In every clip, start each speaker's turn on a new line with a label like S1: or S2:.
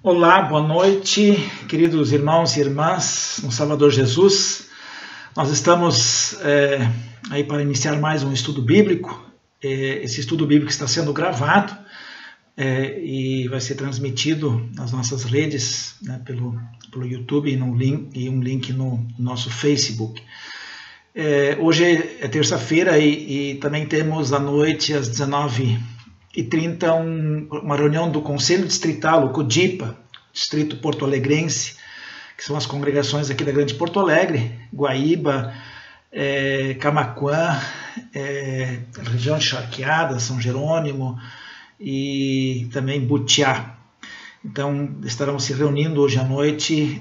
S1: Olá, boa noite, queridos irmãos e irmãs no Salvador Jesus. Nós estamos aí para iniciar mais um estudo bíblico. Esse estudo bíblico está sendo gravado e vai ser transmitido nas nossas redes, né, pelo YouTube e um link no nosso Facebook. Hoje é terça-feira e também temos à noite, às 19h30, uma reunião do Conselho Distrital, o CODIPA, Distrito Porto Alegrense, que são as congregações aqui da Grande Porto Alegre, Guaíba, Camaquã, região de Charqueada, São Jerônimo e também Butiá. Então, estaremos nos reunindo hoje à noite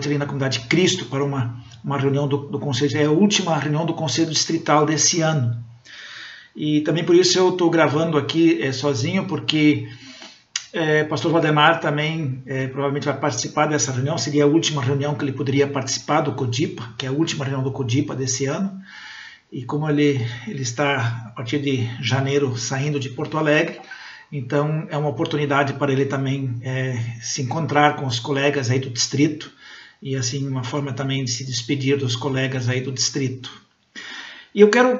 S1: ali na Comunidade Cristo para uma reunião do Conselho, é a última reunião do Conselho Distrital desse ano. E também por isso eu estou gravando aqui sozinho, porque pastor Valdemar também provavelmente vai participar dessa reunião, seria a última reunião que ele poderia participar do CODIPA, que é a última reunião do CODIPA desse ano, e como ele está a partir de janeiro saindo de Porto Alegre, então é uma oportunidade para ele também se encontrar com os colegas aí do distrito, e assim uma forma também de se despedir dos colegas aí do distrito. E eu quero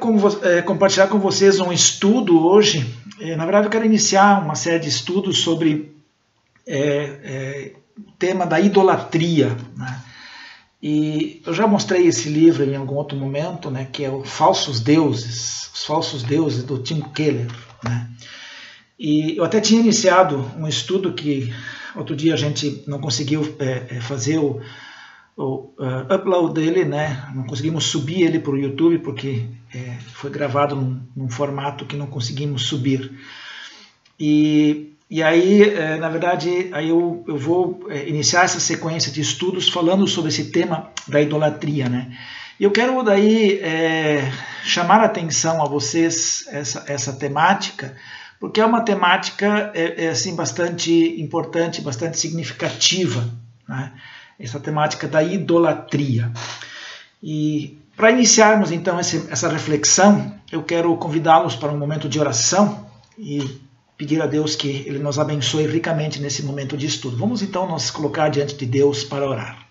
S1: compartilhar com vocês um estudo hoje. Na verdade, eu quero iniciar uma série de estudos sobre o tema da idolatria, né? E eu já mostrei esse livro em algum outro momento, né, que é Os Falsos Deuses do Tim Keller, né? E eu até tinha iniciado um estudo que outro dia a gente não conseguiu fazer o upload dele, né? Não conseguimos subir ele para o YouTube porque foi gravado num formato que não conseguimos subir. E aí, na verdade, aí eu vou iniciar essa sequência de estudos falando sobre esse tema da idolatria, né? E eu quero daí chamar a atenção a vocês essa temática, porque é uma temática assim, bastante importante, bastante significativa, né? Essa temática da idolatria. E para iniciarmos então essa reflexão, eu quero convidá-los para um momento de oração e pedir a Deus que Ele nos abençoe ricamente nesse momento de estudo. Vamos então nos colocar diante de Deus para orar.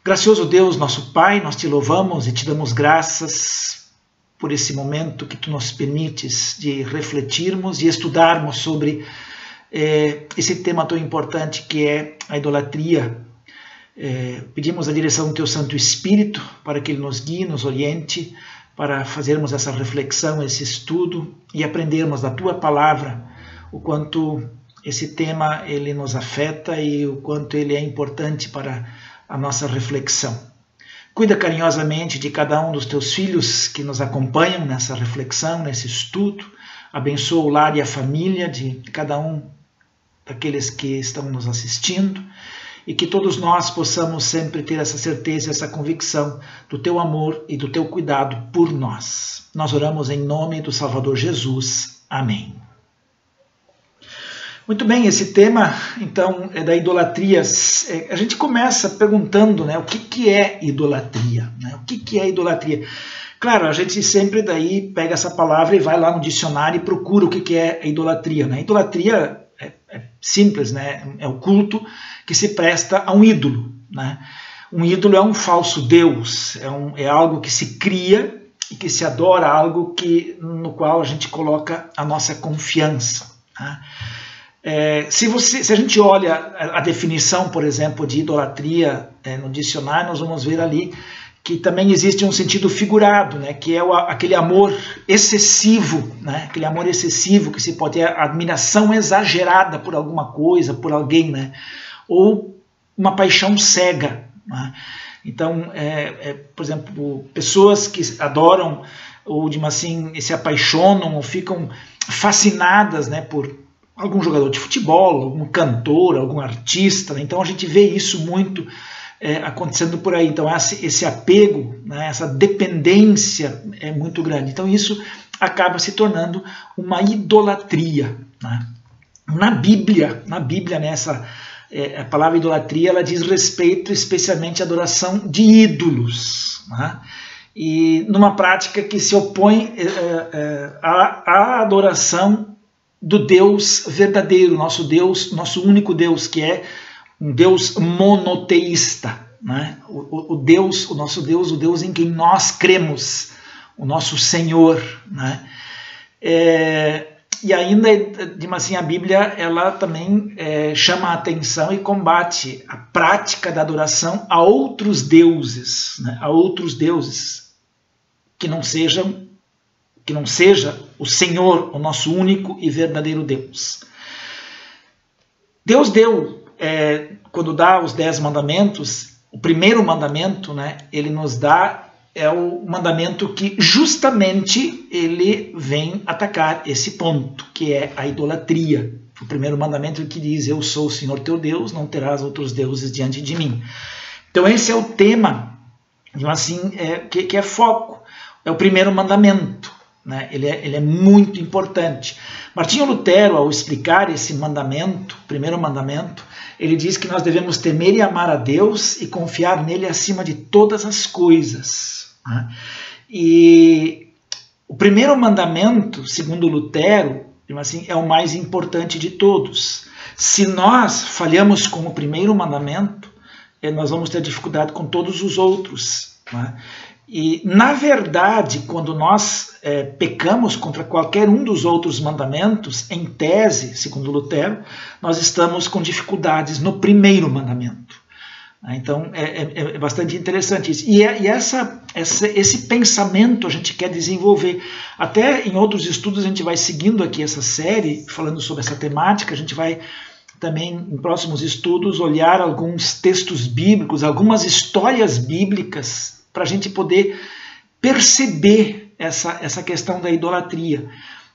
S1: Gracioso Deus, nosso Pai, nós te louvamos e te damos graças por esse momento que tu nos permites de refletirmos e estudarmos sobre esse tema tão importante que é a idolatria. Pedimos a direção do Teu Santo Espírito para que Ele nos guie, nos oriente, para fazermos essa reflexão, esse estudo e aprendermos da Tua Palavra o quanto esse tema ele nos afeta e o quanto ele é importante para a nossa reflexão. Cuida carinhosamente de cada um dos Teus filhos que nos acompanham nessa reflexão, nesse estudo. Abençoa o lar e a família de cada um daqueles que estão nos assistindo, e que todos nós possamos sempre ter essa certeza, essa convicção do Teu amor e do Teu cuidado por nós. Nós oramos em nome do Salvador Jesus. Amém. Muito bem, esse tema, então, é da idolatria. A gente começa perguntando, né, o que é idolatria? Né? O que é idolatria? Claro, a gente sempre daí pega essa palavra e vai lá no dicionário e procura o que é a idolatria, né? Idolatria é simples, né? É o culto que se presta a um ídolo, né? Um ídolo é um falso Deus, é algo que se cria e que se adora, algo no qual a gente coloca a nossa confiança, né? Se a gente olha a definição, por exemplo, de idolatria no dicionário, nós vamos ver ali que também existe um sentido figurado, né, que é aquele amor excessivo, né, aquele amor excessivo que se pode ter, a admiração exagerada por alguma coisa, por alguém, né, ou uma paixão cega, né. Então, por exemplo, pessoas que adoram ou se apaixonam ou ficam fascinadas, né, por algum jogador de futebol, algum cantor, algum artista, né. Então a gente vê isso muito acontecendo por aí. Então esse apego, né, essa dependência é muito grande. Então isso acaba se tornando uma idolatria, né? Na Bíblia, né, a palavra idolatria ela diz respeito especialmente à adoração de ídolos, né? E numa prática que se opõe à adoração do Deus verdadeiro, nosso único Deus, que é um Deus monoteísta, né? O nosso Deus, o Deus em quem nós cremos, o nosso Senhor, né? E ainda, assim, a Bíblia ela também chama a atenção e combate a prática da adoração a outros deuses, né? A outros deuses que não seja o Senhor, o nosso único e verdadeiro Deus. Deus deu, quando dá os 10 mandamentos, o primeiro mandamento, né, ele nos dá, é o mandamento que justamente ele vem atacar esse ponto, que é a idolatria. O primeiro mandamento que diz: eu sou o Senhor teu Deus, não terás outros deuses diante de mim. Então esse é o tema, assim, que é foco, é o primeiro mandamento, né? Ele é muito importante. Martinho Lutero, ao explicar esse mandamento, primeiro mandamento, ele diz que nós devemos temer e amar a Deus e confiar nele acima de todas as coisas, né? E o primeiro mandamento, segundo Lutero, assim, é o mais importante de todos. Se nós falhamos com o primeiro mandamento, nós vamos ter dificuldade com todos os outros, né? E, na verdade, quando nós pecamos contra qualquer um dos outros mandamentos, em tese, segundo Lutero, nós estamos com dificuldades no primeiro mandamento. Então, é bastante interessante isso. E esse pensamento a gente quer desenvolver. Até em outros estudos a gente vai seguindo aqui essa série, falando sobre essa temática. A gente vai também, em próximos estudos, olhar alguns textos bíblicos, algumas histórias bíblicas, para a gente poder perceber essa questão da idolatria,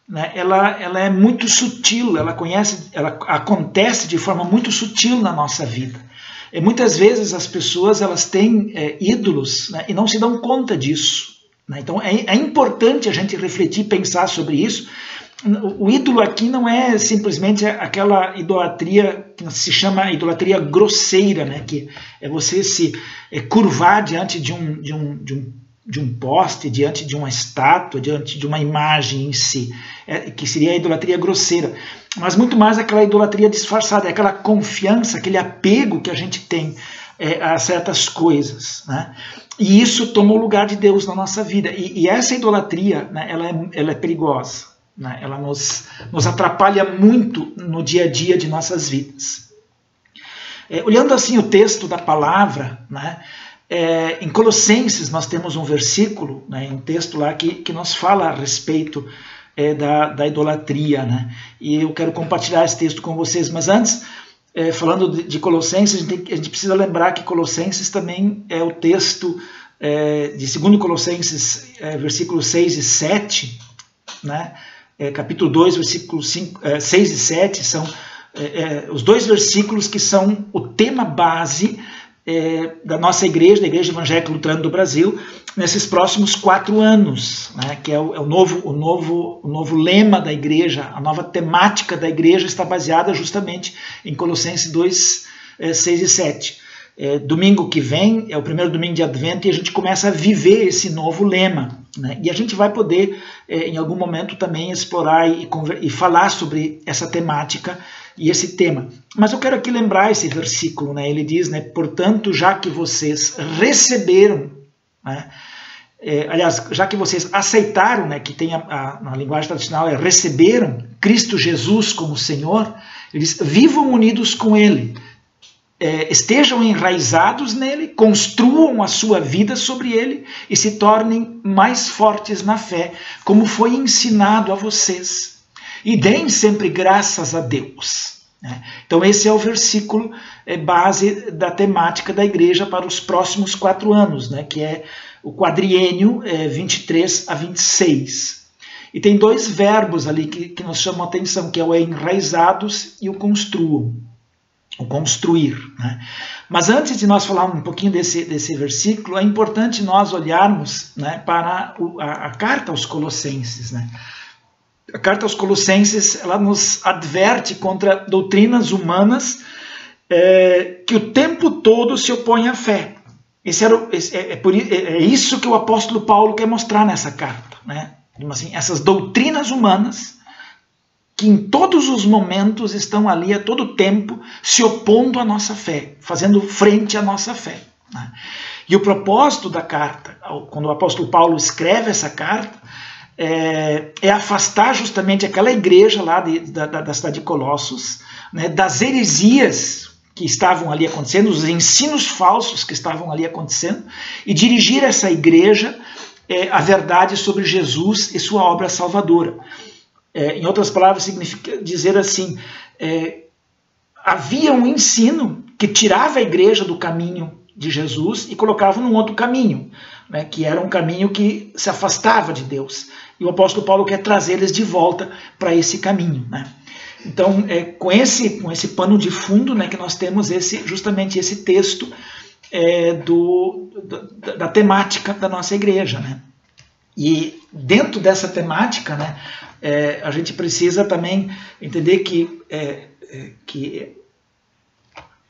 S1: né? Ela é muito sutil, ela acontece de forma muito sutil na nossa vida. E muitas vezes as pessoas elas têm ídolos, né, e não se dão conta disso, né? Então é importante a gente refletir, pensar sobre isso. O ídolo aqui não é simplesmente aquela idolatria que se chama idolatria grosseira, né? Que é você se curvar diante de um poste, diante de uma estátua, diante de uma imagem em si, que seria a idolatria grosseira. Mas muito mais aquela idolatria disfarçada, é aquela confiança, aquele apego que a gente tem a certas coisas, né? E isso toma o lugar de Deus na nossa vida. E essa idolatria, né, ela é perigosa. Ela nos atrapalha muito no dia a dia de nossas vidas. Olhando assim o texto da palavra, né, em Colossenses nós temos um versículo, né, um texto lá que nos fala a respeito da idolatria, né, e eu quero compartilhar esse texto com vocês. Mas antes, falando de Colossenses, a gente precisa lembrar que Colossenses também é o texto de 2 Colossenses, versículos 6 e 7, né, capítulo 2, versículos 6 e 7, são os dois versículos que são o tema base da nossa igreja, da Igreja Evangélica Luterana do Brasil, nesses próximos 4 anos, né, que é o novo lema da igreja, a nova temática da igreja está baseada justamente em Colossenses 2, 6 e 7. Domingo que vem é o primeiro domingo de Advento e a gente começa a viver esse novo lema, né? E a gente vai poder, em algum momento, também explorar e falar sobre essa temática e esse tema. Mas eu quero aqui lembrar esse versículo, né? Ele diz, né, portanto, já que vocês receberam, né, aliás, já que vocês aceitaram, né, que tem na linguagem tradicional receberam Cristo Jesus como Senhor, ele diz, vivam unidos com Ele. Estejam enraizados nele, construam a sua vida sobre ele e se tornem mais fortes na fé, como foi ensinado a vocês. E deem sempre graças a Deus. Então esse é o versículo base da temática da igreja para os próximos 4 anos, né, que é o quadriênio 23 a 26. E tem 2 verbos ali que nos chamam a atenção, que é o enraizados e o construam. O construir, né? Mas antes de nós falar um pouquinho desse versículo, é importante nós olharmos, né, para a carta aos Colossenses, né? A carta aos Colossenses ela nos adverte contra doutrinas humanas que o tempo todo se opõem à fé. É isso que o apóstolo Paulo quer mostrar nessa carta, né? Assim, essas doutrinas humanas que em todos os momentos estão ali a todo tempo se opondo à nossa fé, fazendo frente à nossa fé, né? E o propósito da carta, quando o apóstolo Paulo escreve essa carta, é afastar justamente aquela igreja lá da cidade de Colossos, né, das heresias que estavam ali acontecendo, os ensinos falsos que estavam ali acontecendo, e dirigir essa igreja a verdade sobre Jesus e sua obra salvadora. Em outras palavras, significa dizer assim, havia um ensino que tirava a igreja do caminho de Jesus e colocava num outro caminho, né, que era um caminho que se afastava de Deus. E o apóstolo Paulo quer trazer eles de volta para esse caminho, né? Então, com esse pano de fundo, né, que nós temos justamente esse texto da temática da nossa igreja, né? E dentro dessa temática, né, a gente precisa também entender que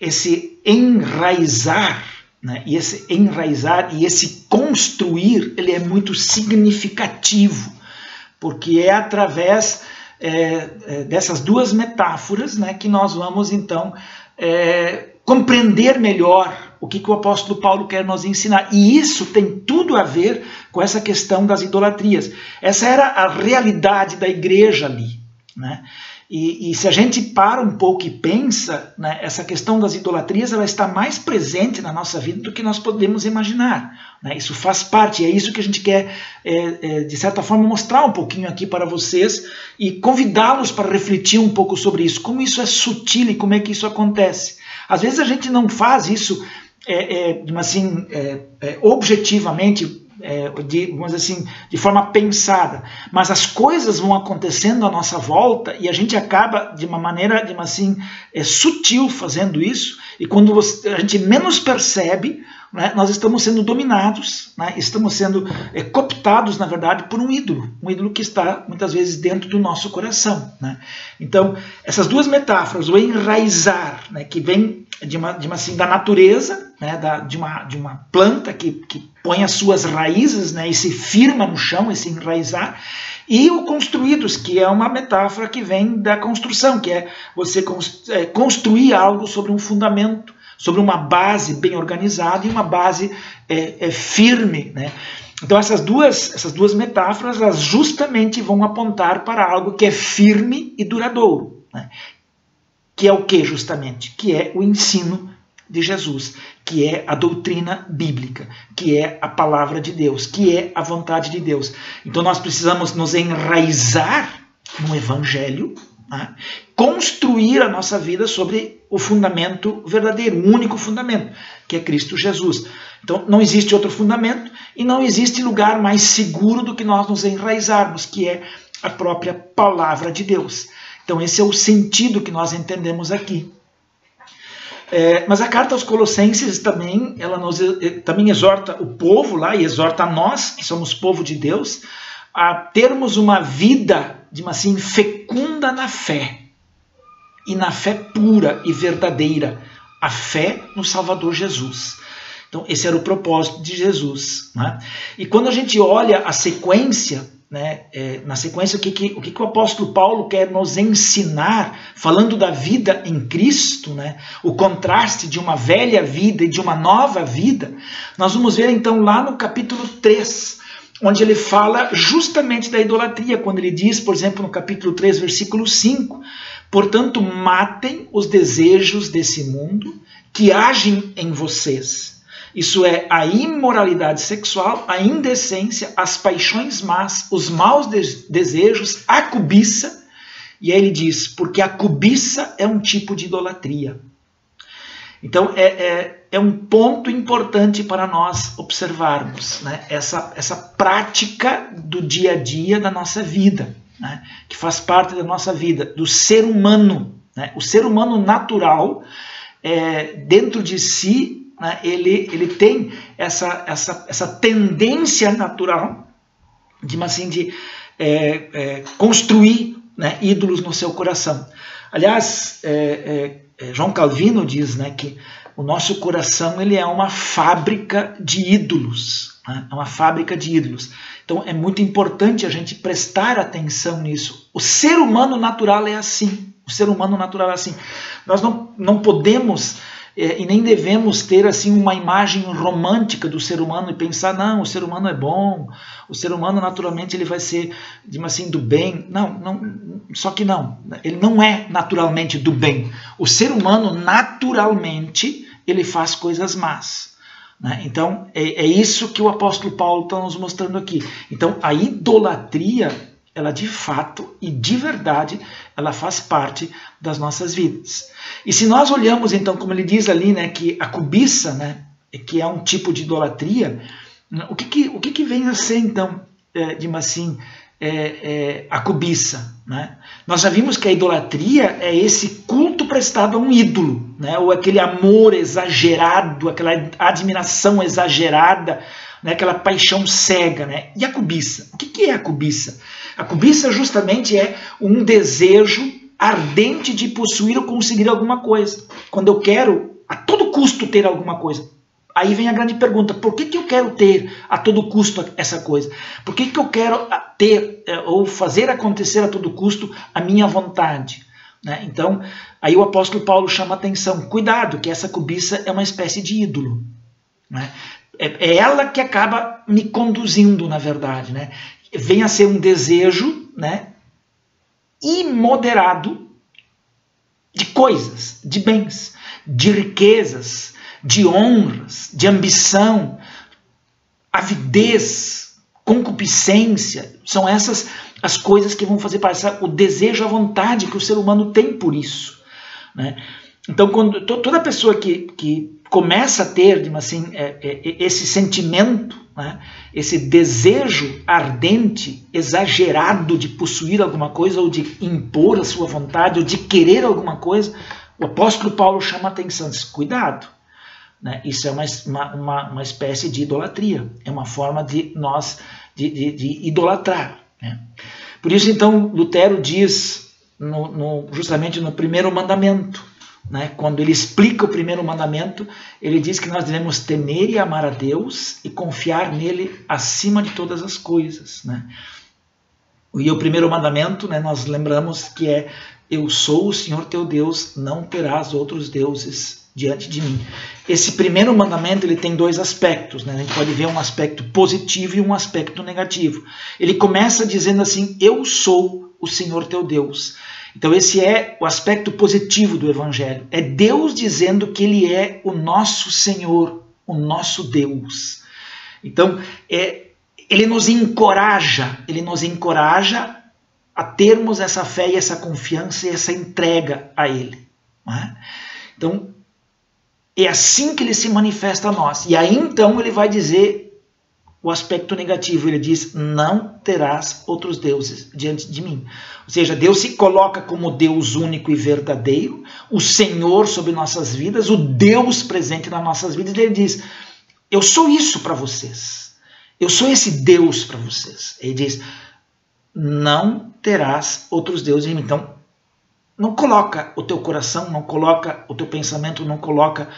S1: esse enraizar, né, e esse construir, ele é muito significativo, porque é através dessas duas metáforas, né, que nós vamos então compreender melhor o que o apóstolo Paulo quer nos ensinar. E isso tem tudo a ver com essa questão das idolatrias. Essa era a realidade da igreja ali, né? E se a gente para um pouco e pensa, né, essa questão das idolatrias, ela está mais presente na nossa vida do que nós podemos imaginar, né? Isso faz parte, é isso que a gente quer, de certa forma, mostrar um pouquinho aqui para vocês e convidá-los para refletir um pouco sobre isso, como isso é sutil e como é que isso acontece. Às vezes a gente não faz isso assim, objetivamente, vamos dizer assim, de forma pensada, mas as coisas vão acontecendo à nossa volta e a gente acaba de uma maneira, sutil fazendo isso, e quando a gente menos percebe, né, nós estamos sendo dominados, né, estamos sendo cooptados, na verdade, por um ídolo que está muitas vezes dentro do nosso coração, né? Então, essas duas metáforas, o enraizar, né, que vem da natureza, né, de uma planta que põe as suas raízes, né, e se firma no chão, esse enraizar, e o construídos, que é uma metáfora que vem da construção, que é você construir algo sobre um fundamento, sobre uma base bem organizada e uma base firme, né? Então essas duas metáforas, elas justamente vão apontar para algo que é firme e duradouro, né? Que é o que justamente? Que é o ensino de Jesus, que é a doutrina bíblica, que é a palavra de Deus, que é a vontade de Deus. Então nós precisamos nos enraizar no Evangelho, né? Construir a nossa vida sobre o fundamento verdadeiro, o único fundamento, que é Cristo Jesus. Então não existe outro fundamento e não existe lugar mais seguro do que nós nos enraizarmos, que é a própria palavra de Deus. Então esse é o sentido que nós entendemos aqui. Mas a carta aos Colossenses também, também exorta o povo lá, e exorta a nós, que somos povo de Deus, a termos uma vida, fecunda na fé, e na fé pura e verdadeira, a fé no Salvador Jesus. Então esse era o propósito de Jesus, né? E quando a gente olha a sequência, né, na sequência o que o apóstolo Paulo quer nos ensinar, falando da vida em Cristo, né, o contraste de uma velha vida e de uma nova vida, nós vamos ver então lá no capítulo 3, onde ele fala justamente da idolatria, quando ele diz, por exemplo, no capítulo 3, versículo 5, portanto, matem os desejos desse mundo que agem em vocês. Isso é a imoralidade sexual, a indecência, as paixões más, os maus desejos, a cobiça. E aí ele diz, porque a cobiça é um tipo de idolatria. Então é um ponto importante para nós observarmos, né, essa prática do dia a dia da nossa vida, né, que faz parte da nossa vida, do ser humano, né? O ser humano natural, dentro de si, né, ele tem essa tendência natural de construir, né, ídolos no seu coração. Aliás, João Calvino diz, né, que o nosso coração ele é uma fábrica de ídolos, né? É uma fábrica de ídolos. Então é muito importante a gente prestar atenção nisso. O ser humano natural é assim. O ser humano natural é assim. Nós não podemos e nem devemos ter assim uma imagem romântica do ser humano e pensar, não, o ser humano é bom, o ser humano naturalmente ele vai ser, digamos assim, do bem. Não, só que não, ele não é naturalmente do bem. O ser humano naturalmente ele faz coisas más. Né? Então é isso que o apóstolo Paulo está nos mostrando aqui. Então a idolatria, ela de fato e de verdade, ela faz parte das nossas vidas. E se nós olhamos então, como ele diz ali, né, que a cobiça, né, que é um tipo de idolatria, o que vem a ser então, digamos assim, a cobiça? Né? Nós já vimos que a idolatria é esse culto prestado a um ídolo, né, ou aquele amor exagerado, aquela admiração exagerada, né, aquela paixão cega. Né? E a cobiça? O que é a cobiça? A cobiça justamente é um desejo ardente de possuir ou conseguir alguma coisa. Quando eu quero a todo custo ter alguma coisa. Aí vem a grande pergunta, por que eu quero ter a todo custo essa coisa? Por que eu quero ter ou fazer acontecer a todo custo a minha vontade? Né? Então, aí o apóstolo Paulo chama a atenção, cuidado, que essa cobiça é uma espécie de ídolo. Né? É ela que acaba me conduzindo, na verdade. Né? Vem a ser um desejo, né, imoderado de coisas, de bens, de riquezas, de honras, de ambição, avidez, concupiscência. São essas as coisas que vão fazer parte, o desejo, a vontade que o ser humano tem por isso. Né? Então, quando toda pessoa que começa a ter, assim, esse sentimento, né, esse desejo ardente, exagerado de possuir alguma coisa, ou de impor a sua vontade, ou de querer alguma coisa, o apóstolo Paulo chama a atenção, diz, cuidado. Né? Isso é uma espécie de idolatria, é uma forma de nós de idolatrar. Né? Por isso, então, Lutero diz, justamente no primeiro mandamento, né? Quando ele explica o primeiro mandamento, ele diz que nós devemos temer e amar a Deus e confiar nele acima de todas as coisas. Né? E o primeiro mandamento, né, nós lembramos que é: eu sou o Senhor teu Deus, não terás outros deuses diante de mim. Esse primeiro mandamento ele tem dois aspectos. Né? A gente pode ver um aspecto positivo e um aspecto negativo. Ele começa dizendo assim: eu sou o Senhor teu Deus. Então esse é o aspecto positivo do Evangelho. É Deus dizendo que Ele é o nosso Senhor, o nosso Deus. Então Ele nos encoraja a termos essa fé e essa confiança e essa entrega a Ele. Não é? Então é assim que Ele se manifesta a nós. E aí então Ele vai dizer o aspecto negativo. Ele diz: não terás outros deuses diante de mim. Ou seja, Deus se coloca como Deus único e verdadeiro, o Senhor sobre nossas vidas, o Deus presente nas nossas vidas. E Ele diz: eu sou isso para vocês. Eu sou esse Deus para vocês. Ele diz: não terás outros deuses em mim. Então, não coloca o teu coração, não coloca o teu pensamento, não coloca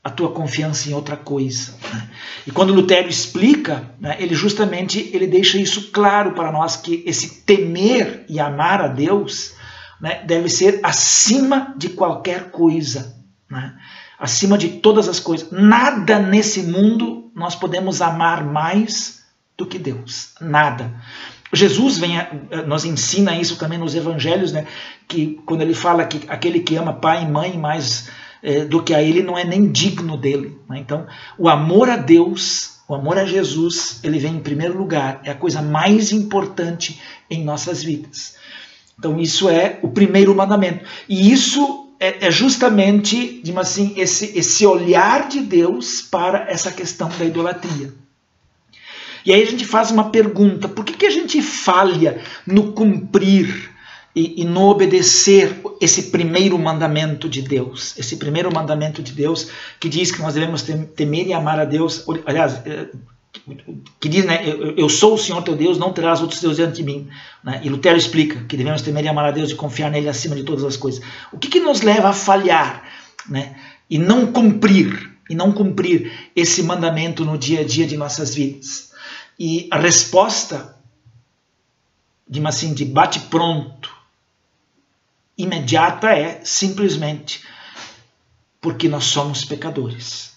S1: a tua confiança em outra coisa. Né? E quando Lutero explica, né, ele deixa isso claro para nós, que esse temer e amar a Deus, né, deve ser acima de qualquer coisa, né? Acima de todas as coisas. Nada nesse mundo nós podemos amar mais do que Deus. Nada. Jesus nos ensina isso também nos evangelhos, né, que quando ele fala que aquele que ama pai e mãe mais do que a ele não é nem digno dele. Né? Então, o amor a Deus, o amor a Jesus, ele vem em primeiro lugar. É a coisa mais importante em nossas vidas. Então, isso é o primeiro mandamento. E isso é justamente, digamos assim, esse olhar de Deus para essa questão da idolatria. E aí a gente faz uma pergunta: por que a gente falha no cumprir e no obedecer esse primeiro mandamento de Deus? Esse primeiro mandamento de Deus que diz que nós devemos temer e amar a Deus. Aliás, que diz, né, eu sou o Senhor teu Deus, não terás outros deuses diante de mim. Né? E Lutero explica que devemos temer e amar a Deus e confiar nele acima de todas as coisas. O que nos leva a falhar, né? e não cumprir esse mandamento no dia a dia de nossas vidas? E a resposta, de bate-pronto, imediata, é simplesmente porque nós somos pecadores.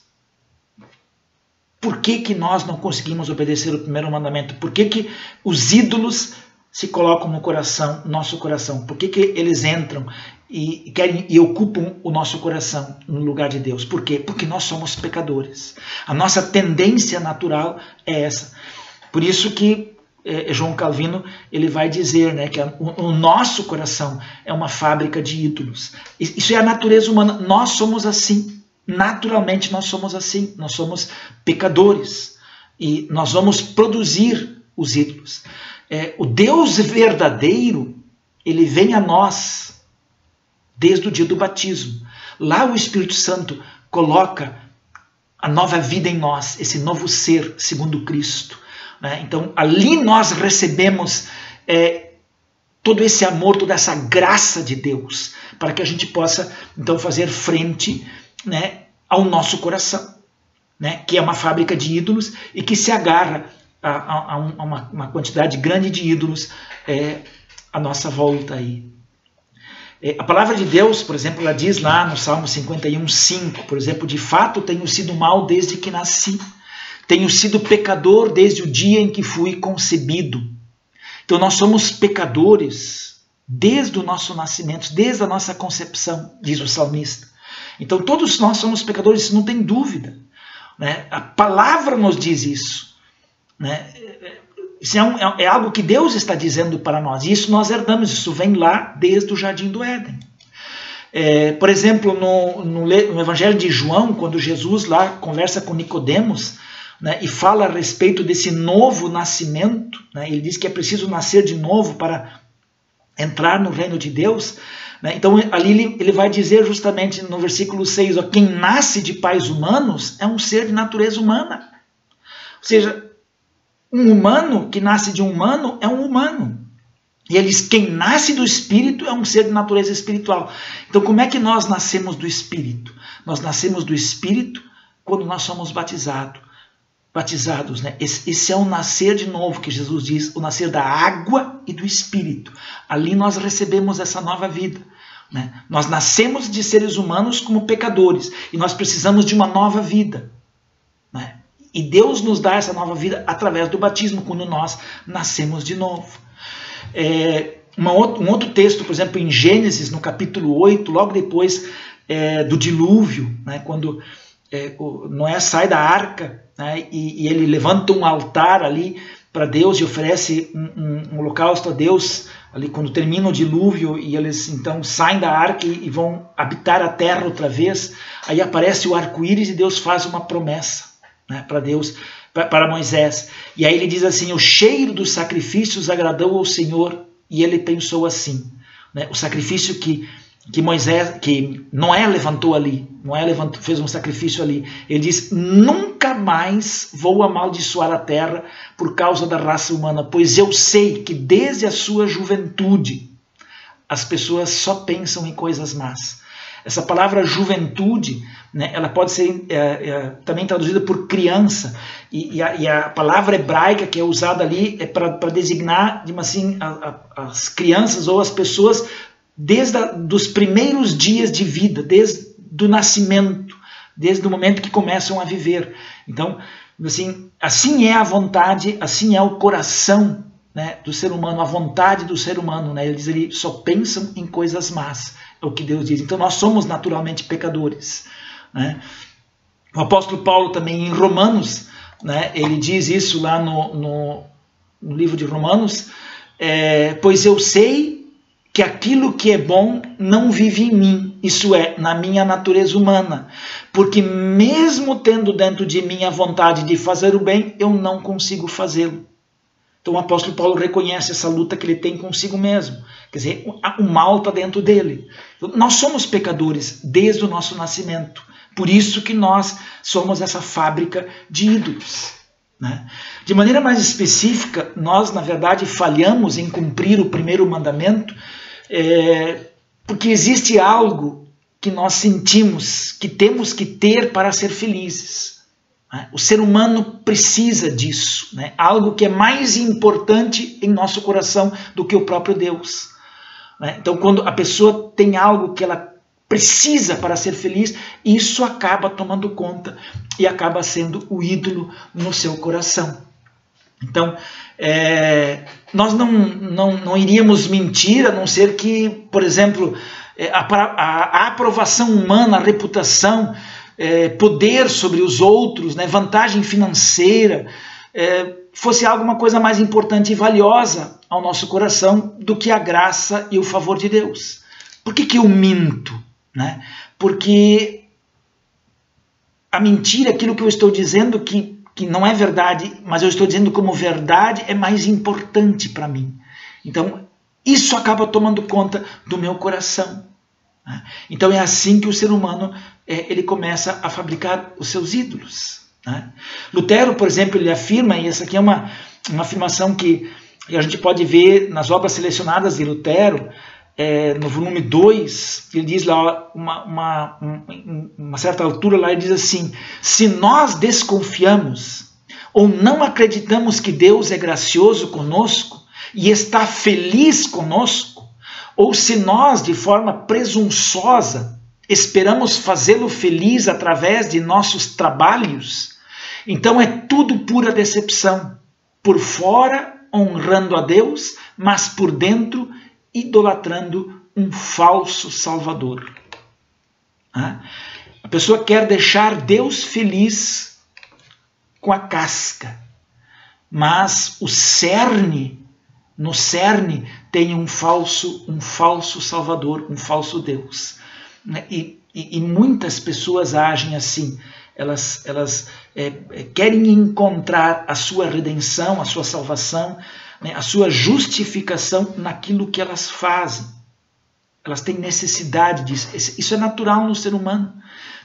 S1: Por que nós não conseguimos obedecer o primeiro mandamento? Por que os ídolos se colocam no coração, nosso coração? Por que eles entram e querem e ocupam o nosso coração no lugar de Deus? Por quê? Porque nós somos pecadores. A nossa tendência natural é essa. Por isso que João Calvino ele vai dizer, né, que o nosso coração é uma fábrica de ídolos. Isso é a natureza humana. Nós somos assim. Naturalmente nós somos assim. Nós somos pecadores. E nós vamos produzir os ídolos. O Deus verdadeiro, ele vem a nós desde o dia do batismo. Lá o Espírito Santo coloca a nova vida em nós, esse novo ser segundo Cristo. Então, ali nós recebemos todo esse amor, toda essa graça de Deus, para que a gente possa, então, fazer frente, né, ao nosso coração, né, que é uma fábrica de ídolos e que se agarra a uma quantidade grande de ídolos à nossa volta aí. A palavra de Deus, por exemplo, ela diz lá no Salmo 51:5, por exemplo, de fato tenho sido mau desde que nasci. Tenho sido pecador desde o dia em que fui concebido. Então nós somos pecadores desde o nosso nascimento, desde a nossa concepção, diz o salmista. Então todos nós somos pecadores, isso não tem dúvida, né? A palavra nos diz isso, né? Isso é algo que Deus está dizendo para nós. E isso nós herdamos, isso vem lá desde o Jardim do Éden. Por exemplo, no Evangelho de João, quando Jesus lá conversa com Nicodemos, né, e fala a respeito desse novo nascimento, né, ele diz que é preciso nascer de novo para entrar no reino de Deus, né, então ali ele vai dizer justamente no versículo 6, ó, quem nasce de pais humanos é um ser de natureza humana. Ou seja, um humano que nasce de um humano é um humano. E ele diz, quem nasce do Espírito é um ser de natureza espiritual. Então como é que nós nascemos do Espírito? Nós nascemos do Espírito quando nós somos batizados, né? Esse é o nascer de novo que Jesus diz, o nascer da água e do Espírito. Ali nós recebemos essa nova vida, né? Nós nascemos de seres humanos como pecadores e nós precisamos de uma nova vida, né? E Deus nos dá essa nova vida através do batismo, quando nós nascemos de novo. Um outro texto, por exemplo, em Gênesis, no capítulo 8, logo depois do dilúvio, né? Quando Noé sai da arca, né, e ele levanta um altar ali para Deus e oferece um holocausto a Deus, ali quando termina o dilúvio, e eles então saem da arca e vão habitar a terra outra vez. Aí aparece o arco-íris e Deus faz uma promessa, né, para Moisés. E aí ele diz assim, o cheiro dos sacrifícios agradou ao Senhor, e ele pensou assim, né, o sacrifício que Noé levantou ali, fez um sacrifício ali. Ele diz, nunca mais vou amaldiçoar a terra por causa da raça humana, pois eu sei que desde a sua juventude as pessoas só pensam em coisas más. Essa palavra juventude, né, ela pode ser também traduzida por criança, e a palavra hebraica que é usada ali é para designar, assim, as crianças ou as pessoas desde os primeiros dias de vida, desde o nascimento, desde o momento que começam a viver. Então, assim é a vontade, assim é o coração, né, do ser humano, a vontade do ser humano, né? Ele diz ali, só pensam em coisas más, é o que Deus diz. Então nós somos naturalmente pecadores, né? O apóstolo Paulo também em Romanos, né, ele diz isso lá no livro de Romanos, pois eu sei que aquilo que é bom não vive em mim, isso é, na minha natureza humana, porque mesmo tendo dentro de mim a vontade de fazer o bem, eu não consigo fazê-lo. Então o apóstolo Paulo reconhece essa luta que ele tem consigo mesmo, quer dizer, o mal está dentro dele. Então, nós somos pecadores desde o nosso nascimento, por isso que nós somos essa fábrica de ídolos, né? De maneira mais específica, nós na verdade falhamos em cumprir o primeiro mandamento, porque existe algo que nós sentimos que temos que ter para ser felizes. né? O ser humano precisa disso, né? Algo que é mais importante em nosso coração do que o próprio Deus, né? Então, quando a pessoa tem algo que ela precisa para ser feliz, isso acaba tomando conta e acaba sendo o ídolo no seu coração. Então, nós não iríamos mentir, a não ser que, por exemplo, a aprovação humana, a reputação, poder sobre os outros, né, vantagem financeira, fosse alguma coisa mais importante e valiosa ao nosso coração do que a graça e o favor de Deus. Por que eu minto? Né? Porque a mentira, aquilo que eu estou dizendo que não é verdade, mas eu estou dizendo como verdade, é mais importante para mim. Então, isso acaba tomando conta do meu coração. Né? Então, é assim que o ser humano ele começa a fabricar os seus ídolos. Né? Lutero, por exemplo, ele afirma, e essa aqui é uma afirmação que a gente pode ver nas obras selecionadas de Lutero, no volume 2, ele diz lá, uma certa altura lá, ele diz assim: se nós desconfiamos ou não acreditamos que Deus é gracioso conosco e está feliz conosco, ou se nós, de forma presunçosa, esperamos fazê-lo feliz através de nossos trabalhos, então é tudo pura decepção. Por fora, honrando a Deus, mas por dentro, idolatrando um falso salvador. A pessoa quer deixar Deus feliz com a casca, mas o cerne, no cerne tem um falso salvador, um falso Deus. E muitas pessoas agem assim. Elas querem encontrar a sua redenção, a sua salvação, a sua justificação naquilo que elas fazem. Elas têm necessidade disso. Isso é natural no ser humano.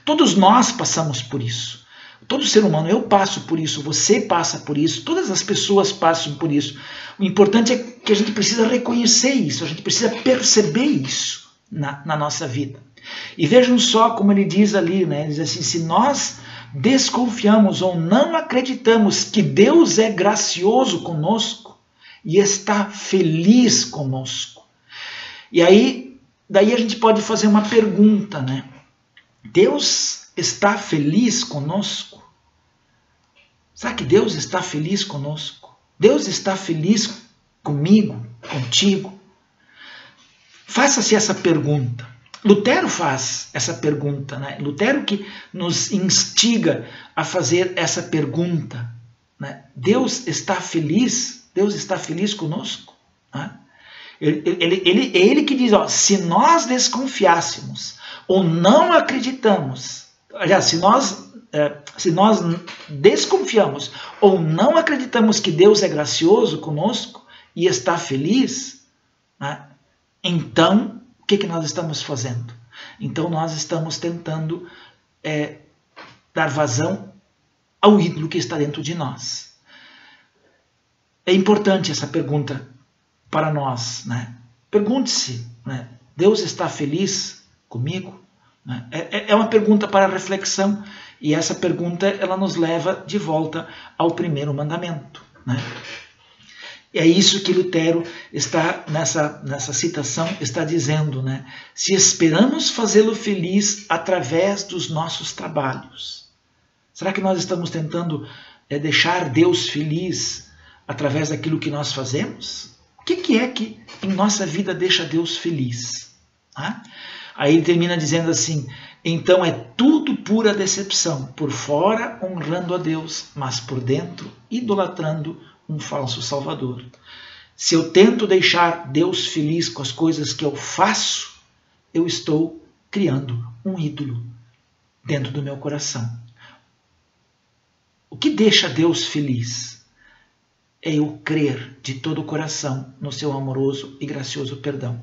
S1: Todos nós passamos por isso. Todo ser humano, eu passo por isso, você passa por isso, todas as pessoas passam por isso. O importante é que a gente precisa reconhecer isso, a gente precisa perceber isso na nossa vida. E vejam só como ele diz ali, né? Ele diz assim: se nós desconfiamos ou não acreditamos que Deus é gracioso conosco e está feliz conosco. E aí, daí a gente pode fazer uma pergunta, né? Deus está feliz conosco? Será que Deus está feliz conosco? Deus está feliz comigo, contigo? Faça-se essa pergunta. Lutero faz essa pergunta, né? Lutero que nos instiga a fazer essa pergunta, né? Deus está feliz? Deus está feliz conosco? Né? Ele que diz, ó, se nós desconfiássemos ou não acreditamos, aliás, se nós desconfiamos ou não acreditamos que Deus é gracioso conosco e está feliz, né? Então, o que nós estamos fazendo? Então nós estamos tentando dar vazão ao ídolo que está dentro de nós. É importante essa pergunta para nós, né? Pergunte-se, né? Deus está feliz comigo? Né? É uma pergunta para reflexão, e essa pergunta ela nos leva de volta ao primeiro mandamento, né? É isso que Lutero está, nessa citação, está dizendo, né? Se esperamos fazê-lo feliz através dos nossos trabalhos, será que nós estamos tentando deixar Deus feliz através daquilo que nós fazemos? O que é que em nossa vida deixa Deus feliz? Aí ele termina dizendo assim: então é tudo pura decepção, por fora honrando a Deus, mas por dentro idolatrando um falso salvador. Se eu tento deixar Deus feliz com as coisas que eu faço, eu estou criando um ídolo dentro do meu coração. O que deixa Deus feliz é eu crer de todo o coração no seu amoroso e gracioso perdão.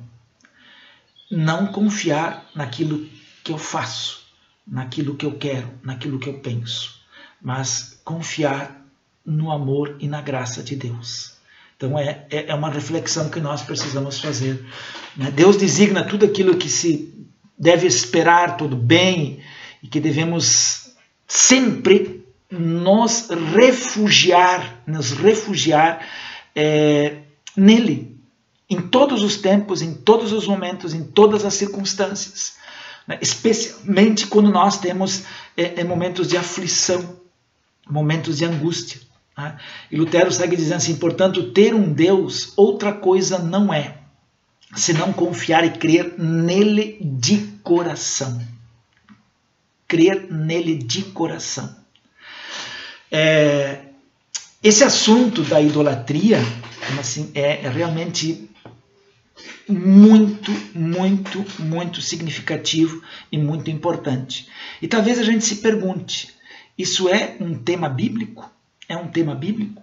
S1: Não confiar naquilo que eu faço, naquilo que eu quero, naquilo que eu penso, mas confiar no amor e na graça de Deus. Então é uma reflexão que nós precisamos fazer, né? Deus designa tudo aquilo que se deve esperar, todo bem, e que devemos sempre nos refugiar nele, em todos os tempos, em todos os momentos, em todas as circunstâncias, né? Especialmente quando nós temos momentos de aflição, momentos de angústia, né? E Lutero segue dizendo assim: portanto, ter um Deus outra coisa não é, senão confiar e crer nele de coração. Crer nele de coração. Esse assunto da idolatria, assim, é realmente muito, muito, muito significativo e muito importante. E talvez a gente se pergunte, isso é um tema bíblico? É um tema bíblico?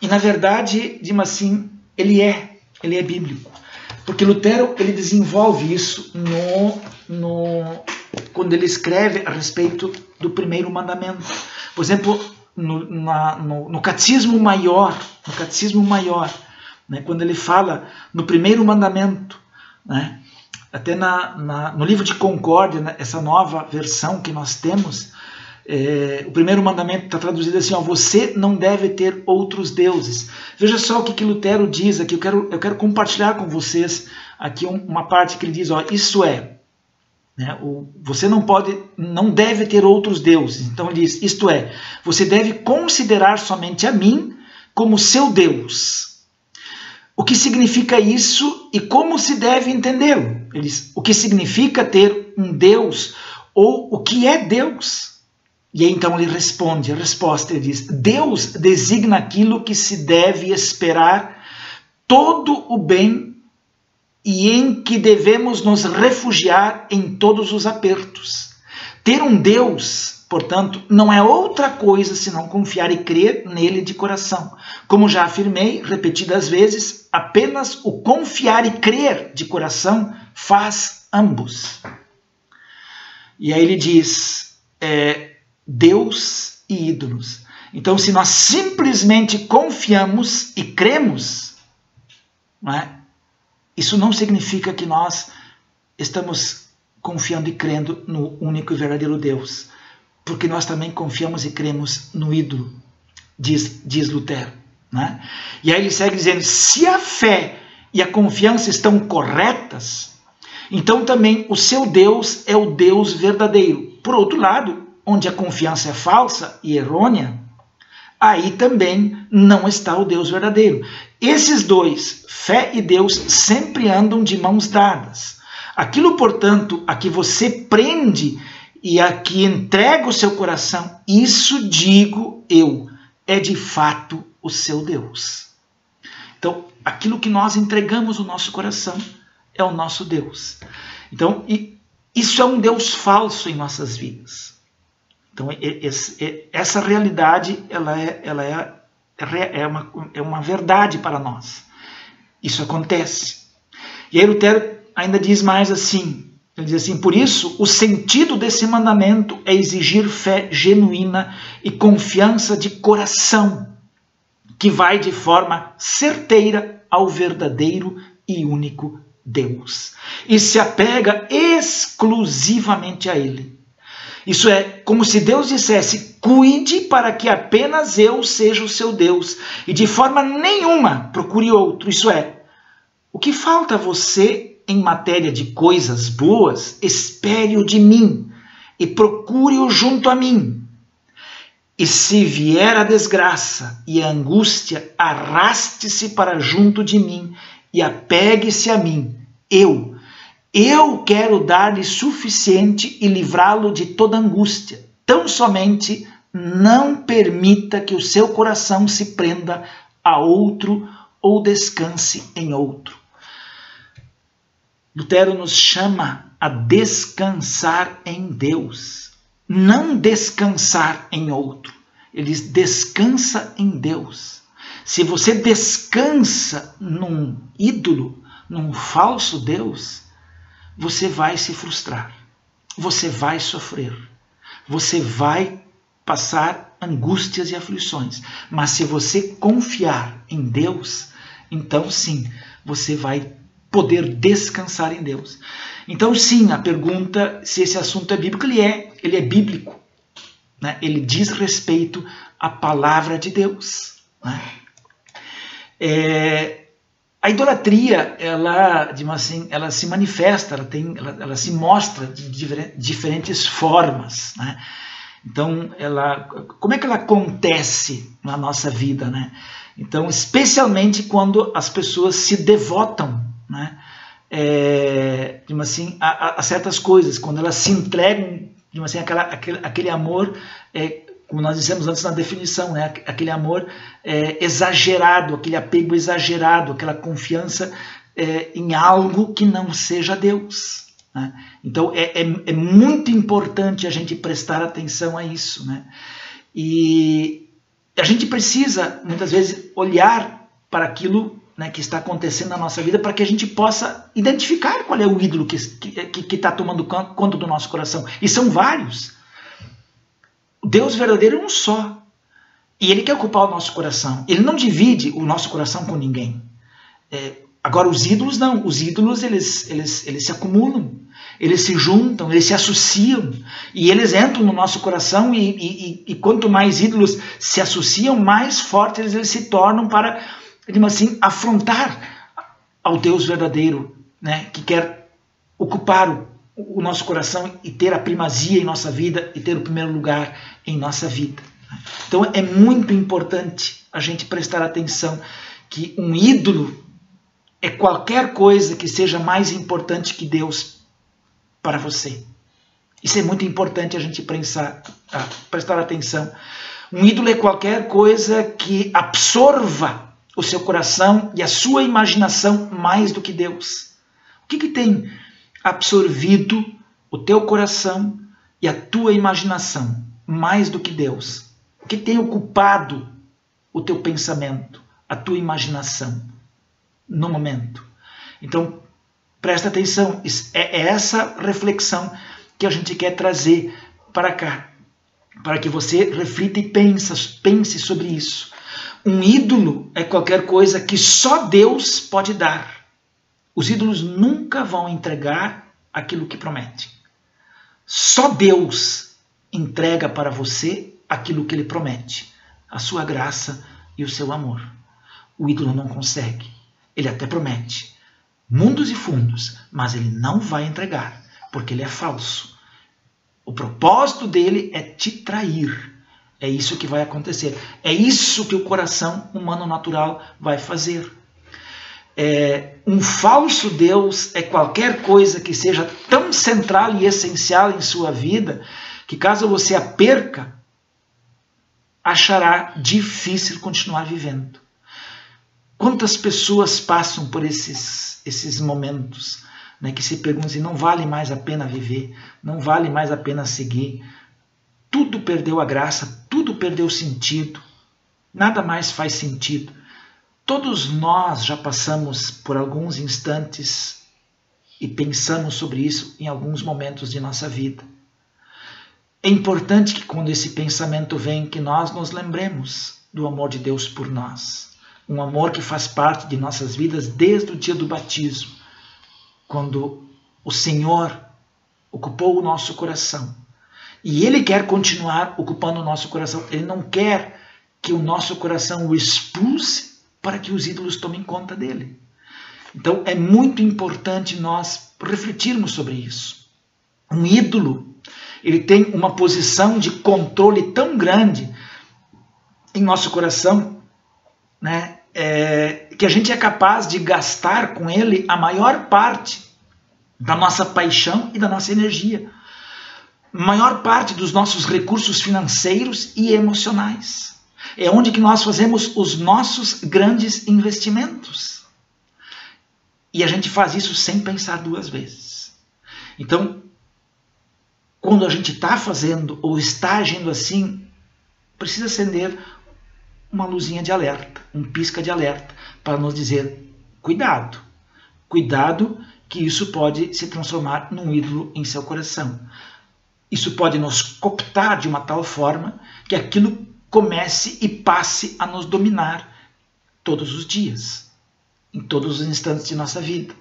S1: E na verdade, digamos assim, ele é bíblico. Porque Lutero ele desenvolve isso quando ele escreve a respeito do primeiro mandamento. Por exemplo, no Catecismo Maior, né, quando ele fala no primeiro mandamento, né, até no livro de Concórdia, né, essa nova versão que nós temos, o primeiro mandamento está traduzido assim: ó, você não deve ter outros deuses. Veja só o que Lutero diz aqui. Eu quero compartilhar com vocês aqui uma parte que ele diz: ó, isso é, né, você não deve ter outros deuses. Então ele diz: isto é, você deve considerar somente a mim como seu Deus. O que significa isso e como se deve entendê-lo? Ele diz: o que significa ter um Deus, ou o que é Deus? E aí então ele responde, a resposta ele diz: Deus designa aquilo que se deve esperar, todo o bem, e em que devemos nos refugiar em todos os apertos. Ter um Deus, portanto, não é outra coisa senão confiar e crer nele de coração. Como já afirmei repetidas vezes, apenas o confiar e crer de coração faz ambos. E aí ele diz, Deus e ídolos. Então, se nós simplesmente confiamos e cremos, não é? Isso não significa que nós estamos confiando e crendo no único e verdadeiro Deus, porque nós também confiamos e cremos no ídolo, diz Lutero, né? E aí ele segue dizendo, se a fé e a confiança estão corretas, então também o seu Deus é o Deus verdadeiro. Por outro lado, onde a confiança é falsa e errônea, aí também não está o Deus verdadeiro. Esses dois, fé e Deus, sempre andam de mãos dadas. Aquilo, portanto, a que você prende e a que entrega o seu coração, isso digo eu, é de fato o seu Deus. Então, aquilo que nós entregamos o nosso coração é o nosso Deus. Então, isso é um Deus falso em nossas vidas. Então, essa realidade ela é uma verdade para nós. Isso acontece. E aí Lutero ainda diz mais assim, ele diz assim, por isso o sentido desse mandamento é exigir fé genuína e confiança de coração, que vai de forma certeira ao verdadeiro e único Deus, e se apega exclusivamente a Ele. Isso é como se Deus dissesse, cuide para que apenas eu seja o seu Deus, e de forma nenhuma procure outro. Isso é, o que falta a você em matéria de coisas boas, espere-o de mim, e procure-o junto a mim. E se vier a desgraça e a angústia, arraste-se para junto de mim, e apegue-se a mim. Eu quero dar-lhe suficiente e livrá-lo de toda angústia. Tão somente não permita que o seu coração se prenda a outro ou descanse em outro. Lutero nos chama a descansar em Deus, não descansar em outro. Ele diz, descansa em Deus. Se você descansa num ídolo, num falso Deus, você vai se frustrar, você vai sofrer, você vai passar angústias e aflições. Mas se você confiar em Deus, então sim, você vai poder descansar em Deus. Então sim, a pergunta se esse assunto é bíblico, ele é bíblico. né? Ele diz respeito à palavra de Deus, né? A idolatria, ela se manifesta, ela se mostra de diferentes formas, né? Então, como é que ela acontece na nossa vida, né? Então, especialmente quando as pessoas se devotam, né? A certas coisas, quando elas se entregam, aquele amor, como nós dissemos antes na definição, né? Aquele amor exagerado, aquele apego exagerado, aquela confiança em algo que não seja Deus, né? Então é muito importante a gente prestar atenção a isso, né? E a gente precisa muitas vezes olhar para aquilo, né, que está acontecendo na nossa vida, para que a gente possa identificar qual é o ídolo que está tomando conta do nosso coração. E são vários. O Deus verdadeiro é um só. E Ele quer ocupar o nosso coração. Ele não divide o nosso coração com ninguém. Agora, os ídolos não. Os ídolos, eles se acumulam. Eles se juntam, eles se associam. E eles entram no nosso coração. E quanto mais ídolos se associam, mais fortes eles se tornam para, afrontar ao Deus verdadeiro, né, que quer ocupar o nosso coração e ter a primazia em nossa vida e ter o primeiro lugar em nossa vida. Então é muito importante a gente prestar atenção que um ídolo é qualquer coisa que seja mais importante que Deus para você. Isso é muito importante a gente prestar atenção. Um ídolo é qualquer coisa que absorva o seu coração e a sua imaginação mais do que Deus. O que tem absorvido o teu coração e a tua imaginação mais do que Deus? O que tem ocupado o teu pensamento, a tua imaginação no momento? Então, presta atenção, é essa reflexão que a gente quer trazer para cá, para que você reflita e pense sobre isso. Um ídolo é qualquer coisa que só Deus pode dar. Os ídolos nunca vão entregar aquilo que promete. Só Deus entrega para você aquilo que Ele promete, a sua graça e o seu amor. O ídolo não consegue. Ele até promete mundos e fundos, mas ele não vai entregar, porque ele é falso. O propósito dele é te trair. É isso que vai acontecer. É isso que o coração humano natural vai fazer. Um falso Deus é qualquer coisa que seja tão central e essencial em sua vida que, caso você a perca, achará difícil continuar vivendo. Quantas pessoas passam por esses momentos, né, que se perguntam se não vale mais a pena viver, não vale mais a pena seguir, tudo perdeu a graça, tudo perdeu sentido, nada mais faz sentido. Todos nós já passamos por alguns instantes e pensamos sobre isso em alguns momentos de nossa vida. É importante que quando esse pensamento vem, que nós nos lembremos do amor de Deus por nós. Um amor que faz parte de nossas vidas desde o dia do batismo, quando o Senhor ocupou o nosso coração. E Ele quer continuar ocupando o nosso coração. Ele não quer que o nosso coração o expulse para que os ídolos tomem conta dele. Então é muito importante nós refletirmos sobre isso. Um ídolo, ele tem uma posição de controle tão grande em nosso coração, né, que a gente é capaz de gastar com ele a maior parte da nossa paixão e da nossa energia. Maior parte dos nossos recursos financeiros e emocionais. É onde que nós fazemos os nossos grandes investimentos. E a gente faz isso sem pensar duas vezes. Então, quando a gente está fazendo ou está agindo assim, precisa acender uma luzinha de alerta, um pisca de alerta, para nos dizer, cuidado, cuidado que isso pode se transformar num ídolo em seu coração. Isso pode nos cooptar de uma tal forma que aquilo comece e passe a nos dominar todos os dias, em todos os instantes de nossa vida.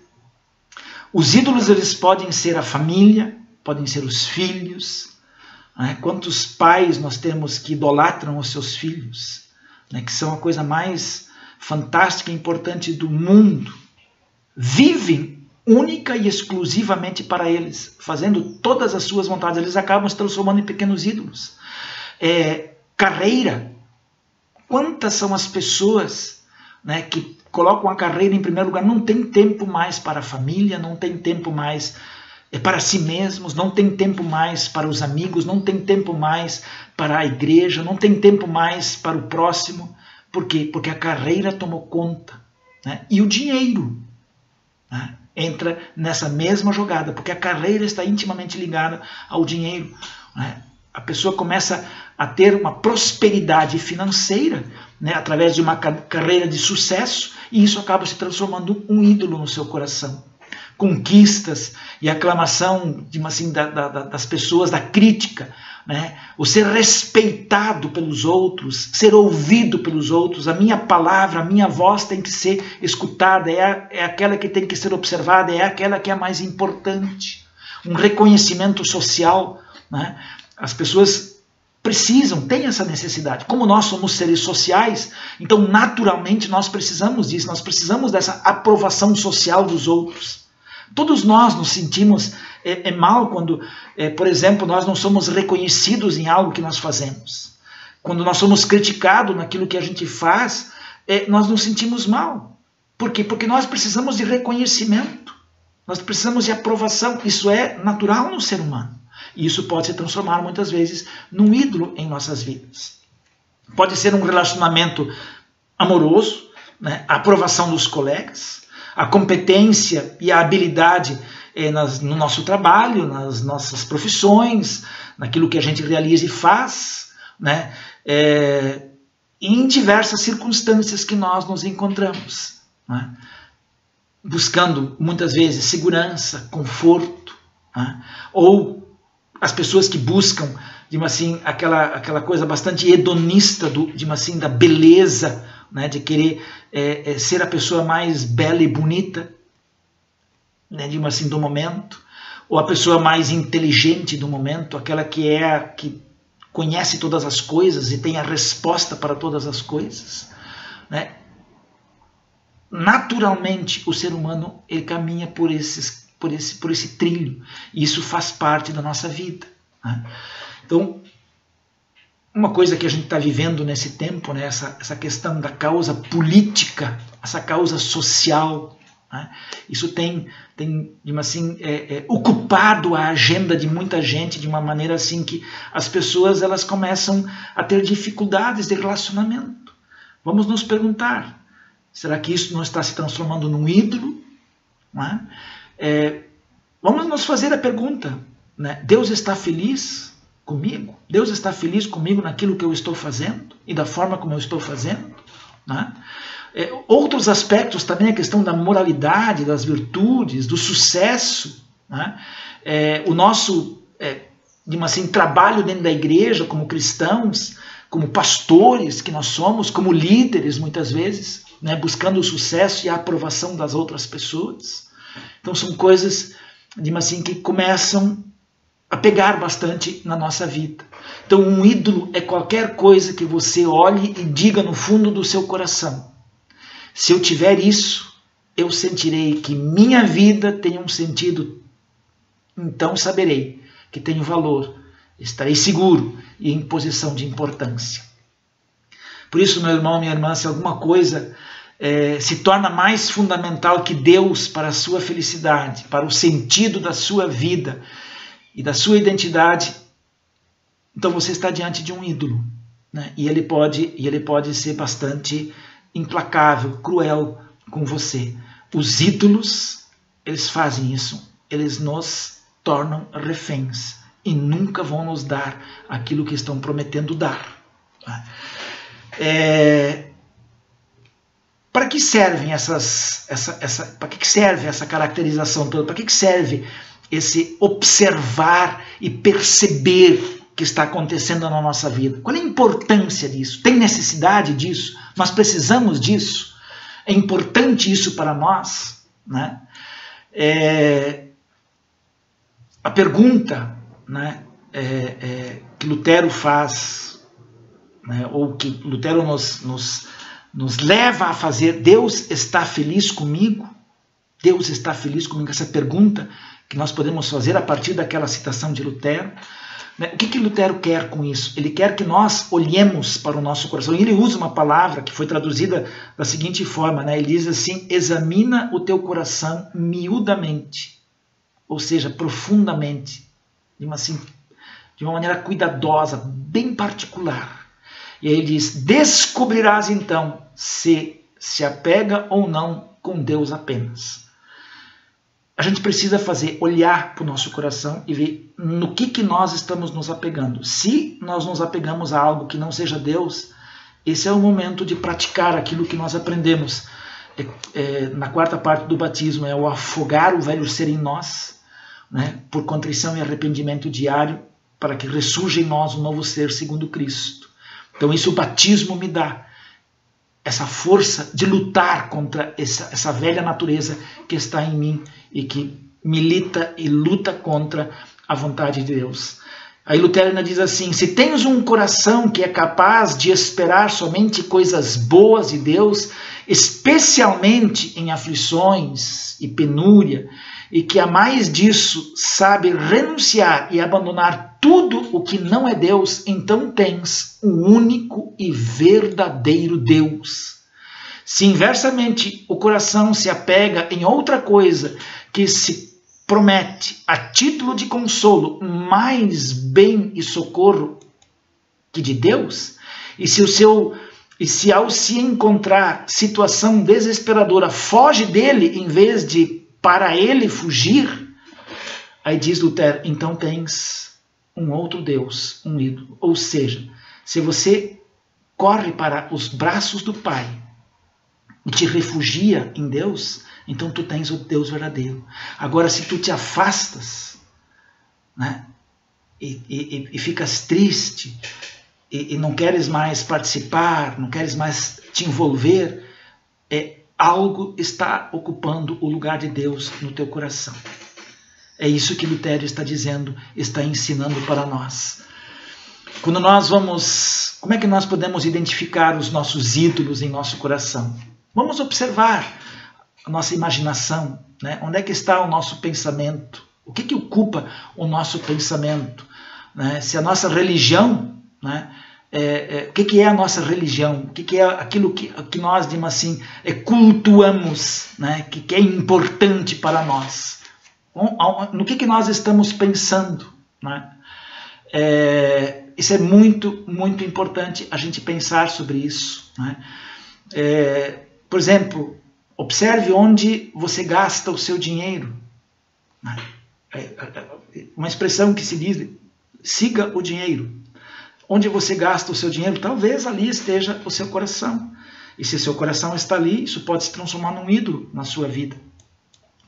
S1: Os ídolos, eles podem ser a família, podem ser os filhos, né? Quantos pais nós temos que idolatram os seus filhos, né? Que são a coisa mais fantástica e importante do mundo. Vivem única e exclusivamente para eles, fazendo todas as suas vontades. Eles acabam se transformando em pequenos ídolos. Carreira. Quantas são as pessoas, né, que colocam a carreira em primeiro lugar? Não tem tempo mais para a família, não tem tempo mais para si mesmos, não tem tempo mais para os amigos, não tem tempo mais para a igreja, não tem tempo mais para o próximo. Por quê? Porque a carreira tomou conta, né? E o dinheiro, né, entra nessa mesma jogada, porque a carreira está intimamente ligada ao dinheiro, né? A pessoa começa a ter uma prosperidade financeira, né, através de uma carreira de sucesso, e isso acaba se transformando um ídolo no seu coração. Conquistas e aclamação das pessoas, da crítica, né? O ser respeitado pelos outros, ser ouvido pelos outros. A minha palavra, a minha voz tem que ser escutada, é aquela que tem que ser observada, é aquela que é a mais importante. Um reconhecimento social, né? As pessoas precisam, têm essa necessidade. Como nós somos seres sociais, então naturalmente nós precisamos disso, nós precisamos dessa aprovação social dos outros. Todos nós nos sentimos mal quando, por exemplo, nós não somos reconhecidos em algo que nós fazemos. Quando nós somos criticados naquilo que a gente faz, nós nos sentimos mal. Por quê? Porque nós precisamos de reconhecimento, nós precisamos de aprovação. Isso é natural no ser humano. E isso pode se transformar muitas vezes num ídolo em nossas vidas. Pode ser um relacionamento amoroso, né? A aprovação dos colegas, a competência e a habilidade no nosso trabalho, nas nossas profissões, naquilo que a gente realiza e faz, né? Em diversas circunstâncias que nós nos encontramos, né? Buscando muitas vezes segurança, conforto, né? Ou as pessoas que buscam, aquela coisa bastante hedonista da beleza, né, de querer ser a pessoa mais bela e bonita, né, do momento, ou a pessoa mais inteligente do momento, aquela que conhece todas as coisas e tem a resposta para todas as coisas, né? Naturalmente, o ser humano ele caminha por esse trilho, e isso faz parte da nossa vida, né? Então, uma coisa que a gente está vivendo nesse tempo, né, essa questão da causa política, essa causa social, né, isso tem ocupado a agenda de muita gente de uma maneira assim que as pessoas elas começam a ter dificuldades de relacionamento. Vamos nos perguntar, será que isso não está se transformando num ídolo? Né? Vamos nos fazer a pergunta, né? Deus está feliz comigo? Deus está feliz comigo naquilo que eu estou fazendo e da forma como eu estou fazendo, né? Outros aspectos também, a questão da moralidade, das virtudes, do sucesso, né? O nosso trabalho dentro da igreja como cristãos, como pastores que nós somos, como líderes muitas vezes, né? Buscando o sucesso e a aprovação das outras pessoas. Então são coisas que começam a pegar bastante na nossa vida. Então um ídolo é qualquer coisa que você olhe e diga no fundo do seu coração: se eu tiver isso, eu sentirei que minha vida tem um sentido, então saberei que tenho valor, estarei seguro e em posição de importância. Por isso, meu irmão, minha irmã, se alguma coisa se torna mais fundamental que Deus para a sua felicidade, para o sentido da sua vida e da sua identidade, então você está diante de um ídolo, né? E ele pode ser bastante implacável, cruel com você. Os ídolos, eles fazem isso, eles nos tornam reféns e nunca vão nos dar aquilo que estão prometendo dar. Para que servem para que serve essa caracterização toda? Para que serve esse observar e perceber o que está acontecendo na nossa vida? Qual é a importância disso? Tem necessidade disso? Nós precisamos disso? É importante isso para nós, né? A pergunta, né, que Lutero faz, né, ou que Lutero nos leva a fazer. Deus está feliz comigo? Deus está feliz comigo? Essa pergunta que nós podemos fazer a partir daquela citação de Lutero. O que Lutero quer com isso? Ele quer que nós olhemos para o nosso coração. E ele usa uma palavra que foi traduzida da seguinte forma, né? Ele diz assim: examina o teu coração miudamente, ou seja, profundamente, de uma maneira cuidadosa, bem particular. E aí ele diz: descobrirás então se apega ou não com Deus apenas. A gente precisa olhar para o nosso coração e ver no que nós estamos nos apegando. Se nós nos apegamos a algo que não seja Deus, esse é o momento de praticar aquilo que nós aprendemos na quarta parte do batismo, é o afogar o velho ser em nós, né, por contrição e arrependimento diário, para que ressurja em nós um novo ser segundo Cristo. Então isso o batismo me dá, essa força de lutar contra essa velha natureza que está em mim e que milita e luta contra a vontade de Deus. Aí Lutero ainda diz assim: se tens um coração que é capaz de esperar somente coisas boas de Deus, especialmente em aflições e penúria, e que a mais disso sabe renunciar e abandonar tudo o que não é Deus, então tens um único e verdadeiro Deus. Se inversamente o coração se apega em outra coisa que se promete a título de consolo mais bem e socorro que de Deus, e se ao se encontrar situação desesperadora foge dele em vez de para ele fugir, aí diz Lutero, então tens um outro Deus, um ídolo. Ou seja, se você corre para os braços do Pai e te refugia em Deus, então tu tens o Deus verdadeiro. Agora, se tu te afastas, né, e ficas triste, e não queres mais participar, não queres mais te envolver, algo está ocupando o lugar de Deus no teu coração. É isso que Lutero está dizendo, está ensinando para nós. Quando nós como é que nós podemos identificar os nossos ídolos em nosso coração? Vamos observar a nossa imaginação, né? Onde é que está o nosso pensamento? O que ocupa o nosso pensamento? Né? Se a nossa religião, né? O que é a nossa religião? O que é aquilo que nós, digamos assim, cultuamos, né? Que é importante para nós? No que nós estamos pensando? Né? Isso é muito, muito importante a gente pensar sobre isso. Né? Por exemplo, observe onde você gasta o seu dinheiro. Né? Uma expressão que se diz: siga o dinheiro. Onde você gasta o seu dinheiro, talvez ali esteja o seu coração. E se seu coração está ali, isso pode se transformar num ídolo na sua vida.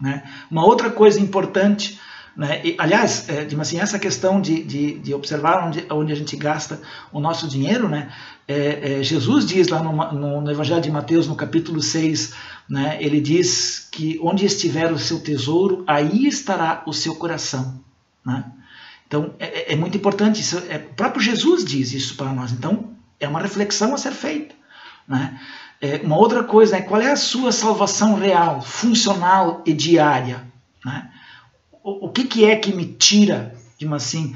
S1: Né? Uma outra coisa importante, né? Aliás, assim, essa questão de observar onde a gente gasta o nosso dinheiro, né? Jesus diz lá no Evangelho de Mateus, no capítulo 6, né? Ele diz que onde estiver o seu tesouro, aí estará o seu coração. Né? Então, é muito importante, o próprio Jesus diz isso para nós, então é uma reflexão a ser feita. Né? Uma outra coisa, né? Qual é a sua salvação real, funcional e diária? Né? O que é que me tira, digamos assim,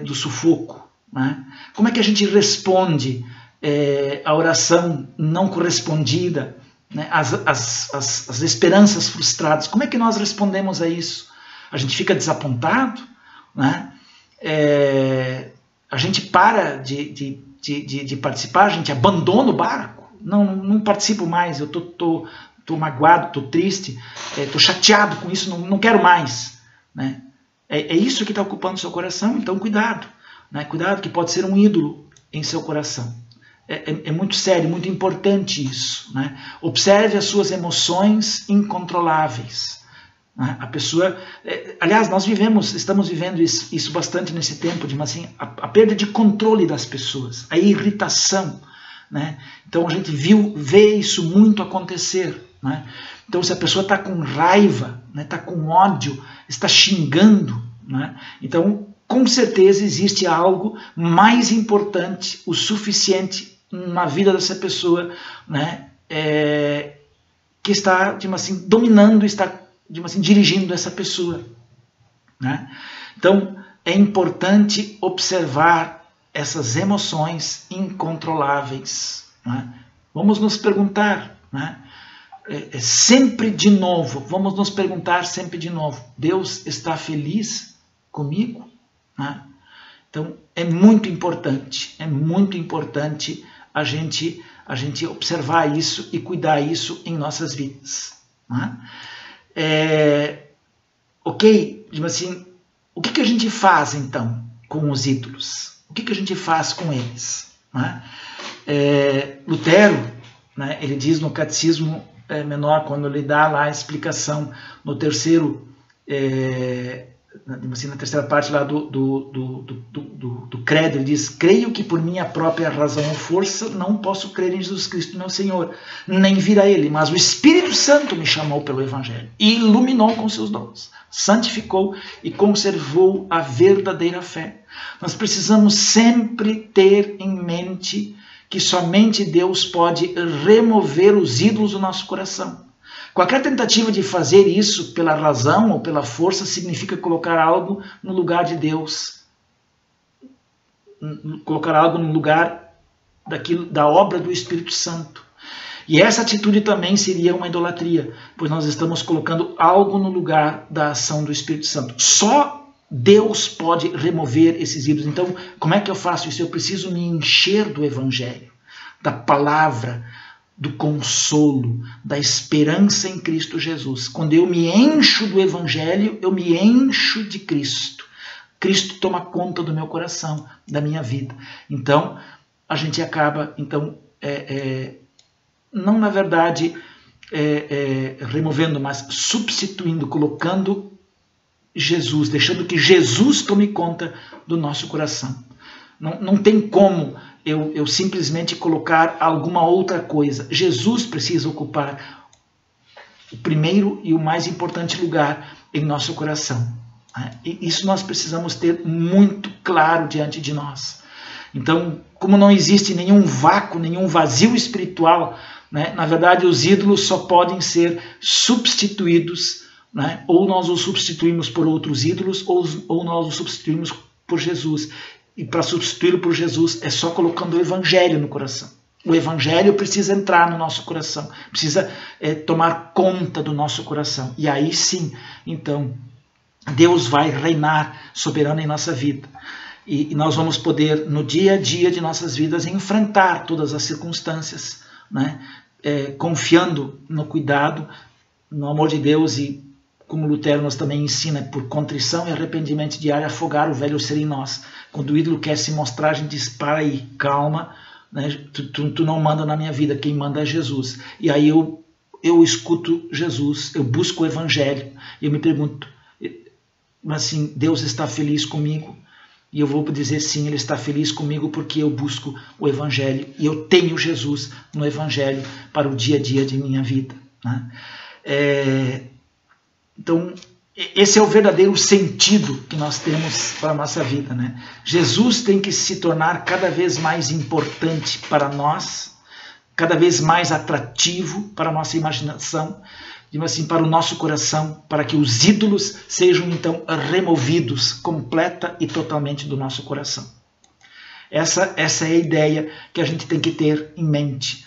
S1: do sufoco? Né? Como é que a gente responde à oração não correspondida, né? As esperanças frustradas? Como é que nós respondemos a isso? A gente fica desapontado? Né? A gente para de participar, a gente abandona o barco, não participo mais, eu tô magoado, tô triste, tô chateado com isso, não quero mais. Né? É isso que está ocupando o seu coração, então cuidado. Né? Cuidado, que pode ser um ídolo em seu coração. É muito sério, muito importante isso. Né? Observe as suas emoções incontroláveis. A pessoa, aliás, estamos vivendo isso bastante nesse tempo, de assim, a perda de controle das pessoas, a irritação. Né? Então a gente vê isso muito acontecer. Né? Então se a pessoa está com raiva, está com ódio, está xingando, né? Então com certeza existe algo mais importante, o suficiente na vida dessa pessoa, né, que está, digamos assim, dominando, está, digamos assim, dirigindo essa pessoa, né? Então, é importante observar essas emoções incontroláveis, né? Vamos nos perguntar, né? Sempre de novo, vamos nos perguntar sempre de novo, Deus está feliz comigo? Né? Então, é muito importante a gente observar isso e cuidar isso em nossas vidas. Né? Ok, assim, o que a gente faz então com os ídolos? O que a gente faz com eles? Né? Lutero, né, ele diz no Catecismo Menor, quando ele dá lá a explicação no terceiro, assim, na terceira parte lá do credo, ele diz: creio que por minha própria razão ou força não posso crer em Jesus Cristo meu Senhor, nem vir a ele, mas o Espírito Santo me chamou pelo Evangelho e iluminou com seus dons, santificou e conservou a verdadeira fé. Nós precisamos sempre ter em mente que somente Deus pode remover os ídolos do nosso coração. Qualquer tentativa de fazer isso pela razão ou pela força significa colocar algo no lugar de Deus, colocar algo no lugar da obra do Espírito Santo. E essa atitude também seria uma idolatria, pois nós estamos colocando algo no lugar da ação do Espírito Santo. Só Deus pode remover esses ídolos. Então, como é que eu faço isso? Eu preciso me encher do Evangelho, da palavra, do consolo, da esperança em Cristo Jesus. Quando eu me encho do Evangelho, eu me encho de Cristo. Cristo toma conta do meu coração, da minha vida. Então, a gente acaba, então, não na verdade removendo, mas substituindo, colocando Jesus, deixando que Jesus tome conta do nosso coração. Não tem como eu simplesmente colocar alguma outra coisa. Jesus precisa ocupar o primeiro e o mais importante lugar em nosso coração. E isso nós precisamos ter muito claro diante de nós. Então, como não existe nenhum vácuo, nenhum vazio espiritual, né, na verdade os ídolos só podem ser substituídos, né, ou nós os substituímos por outros ídolos, ou nós os substituímos por Jesus. E para substituí-lo por Jesus é só colocando o Evangelho no coração. O Evangelho precisa entrar no nosso coração, precisa tomar conta do nosso coração. E aí sim, então, Deus vai reinar soberano em nossa vida. E nós vamos poder, no dia a dia de nossas vidas, enfrentar todas as circunstâncias, né? Confiando no cuidado, no amor de Deus e, como Lutero nos também ensina, por contrição e arrependimento diário, afogar o velho ser em nós. Quando o ídolo quer se mostrar, a gente diz: para aí, calma, né? Tu não manda na minha vida, quem manda é Jesus. E aí eu escuto Jesus, eu busco o Evangelho, e eu me pergunto, assim, Deus está feliz comigo? E eu vou dizer sim, Ele está feliz comigo porque eu busco o Evangelho, e eu tenho Jesus no Evangelho para o dia a dia de minha vida, né? Então, esse é o verdadeiro sentido que nós temos para a nossa vida, né? Jesus tem que se tornar cada vez mais importante para nós, cada vez mais atrativo para a nossa imaginação, assim, para o nosso coração, para que os ídolos sejam então removidos completa e totalmente do nosso coração. Essa é a ideia que a gente tem que ter em mente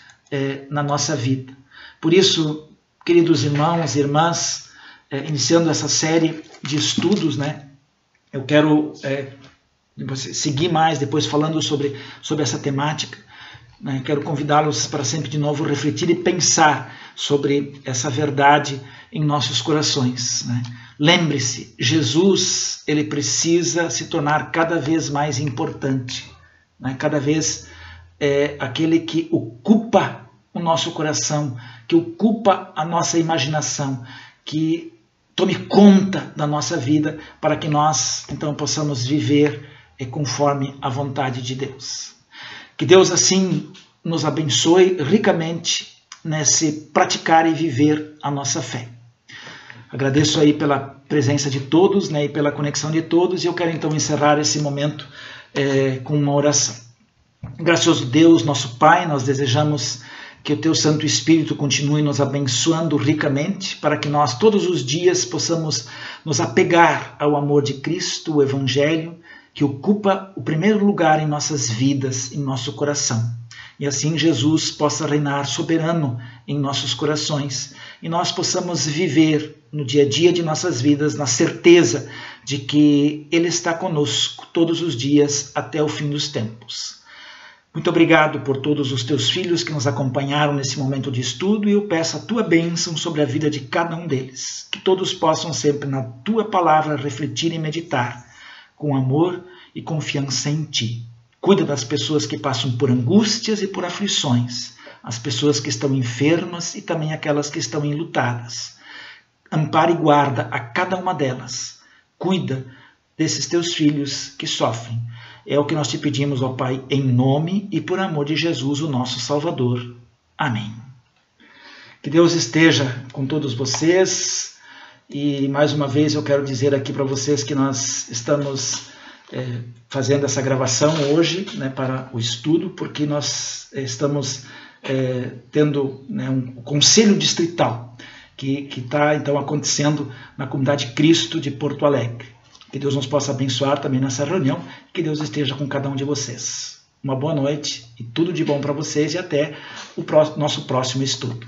S1: na nossa vida. Por isso, queridos irmãos e irmãs, iniciando essa série de estudos, né, eu quero seguir mais depois falando sobre essa temática, né. Quero convidá-los para sempre de novo refletir e pensar sobre essa verdade em nossos corações, né. Lembre-se, Jesus, ele precisa se tornar cada vez mais importante, né, cada vez aquele que ocupa o nosso coração, que ocupa a nossa imaginação, que tome conta da nossa vida, para que nós então possamos viver conforme a vontade de Deus. Que Deus assim nos abençoe ricamente nesse praticar e viver a nossa fé. Agradeço aí pela presença de todos, né, e pela conexão de todos, e eu quero então encerrar esse momento com uma oração. Gracioso Deus, nosso Pai, nós desejamos que o Teu Santo Espírito continue nos abençoando ricamente, para que nós todos os dias possamos nos apegar ao amor de Cristo, o Evangelho, que ocupa o primeiro lugar em nossas vidas, em nosso coração. E assim Jesus possa reinar soberano em nossos corações e nós possamos viver no dia a dia de nossas vidas na certeza de que Ele está conosco todos os dias até o fim dos tempos. Muito obrigado por todos os teus filhos que nos acompanharam nesse momento de estudo e eu peço a tua bênção sobre a vida de cada um deles. Que todos possam sempre na tua palavra refletir e meditar com amor e confiança em ti. Cuida das pessoas que passam por angústias e por aflições, as pessoas que estão enfermas e também aquelas que estão enlutadas. Ampara e guarda a cada uma delas. Cuida desses teus filhos que sofrem. É o que nós te pedimos, ó Pai, em nome e por amor de Jesus, o nosso Salvador. Amém. Que Deus esteja com todos vocês. E mais uma vez eu quero dizer aqui para vocês que nós estamos fazendo essa gravação hoje, né, para o estudo, porque nós estamos tendo, né, um conselho distrital que está então acontecendo na comunidade Cristo de Porto Alegre. Que Deus nos possa abençoar também nessa reunião, que Deus esteja com cada um de vocês. Uma boa noite e tudo de bom para vocês e até o nosso próximo estudo.